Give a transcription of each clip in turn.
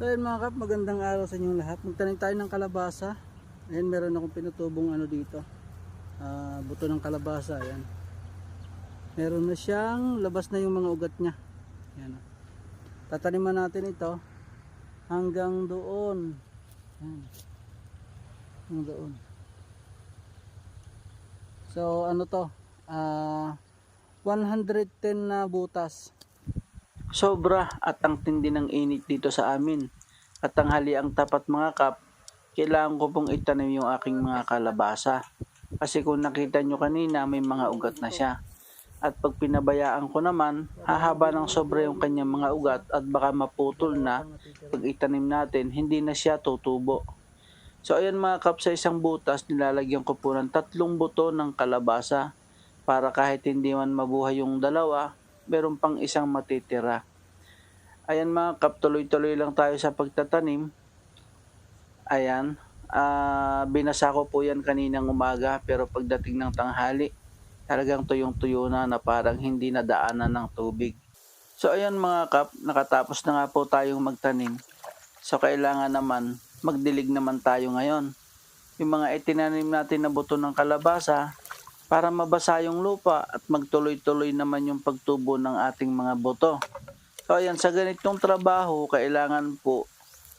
So ayun mga kap, magandang araw sa inyong lahat. Magtanim tayo ng kalabasa. Ayan, meron akong pinutubong ano dito, buto ng kalabasa. Ayan, meron na siyang labas na yung mga ugat nya. Ayan, tataniman natin ito hanggang doon. Ayan, hanggang doon. So ano to, 110 na butas. Sobra at ang tindi ng init dito sa amin. At tanghali ang tapat mga kap, kailangan ko pong itanim yung aking mga kalabasa. Kasi kung nakita nyo kanina, may mga ugat na siya. At pag pinabayaan ko naman, hahaba ng sobra yung kanyang mga ugat at baka maputol na pag itanim natin, hindi na siya tutubo. So ayan mga kap, sa isang butas, nilalagyan ko po ng 3 buto ng kalabasa para kahit hindi man mabuhay yung dalawa, meron pang isang matitira. Ayan mga kap, tuloy-tuloy lang tayo sa pagtatanim. Ayan, binasa ko po yan kaninang umaga pero pagdating ng tanghali, talagang tuyong-tuyo na parang hindi nadaanan ng tubig. So ayan mga kap, nakatapos na nga po tayong magtanim. So kailangan naman, magdilig naman tayo ngayon. Yung mga itinanim natin na buto ng kalabasa, para mabasa yung lupa at magtuloy-tuloy naman yung pagtubo ng ating mga buto. So ayan, sa ganitong trabaho, kailangan po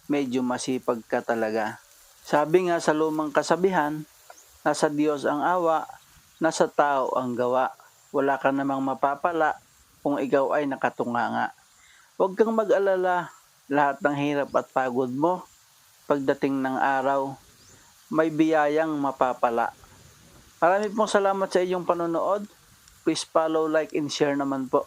medyo masipag ka talaga. Sabi nga sa lumang kasabihan, nasa Diyos ang awa, nasa tao ang gawa. Wala ka namang mapapala kung ikaw ay nakatunganga. Huwag kang mag-alala, lahat ng hirap at pagod mo, pagdating ng araw, may biyayang mapapala. Marami pong salamat sa iyong panonood. Please follow, like, and share naman po.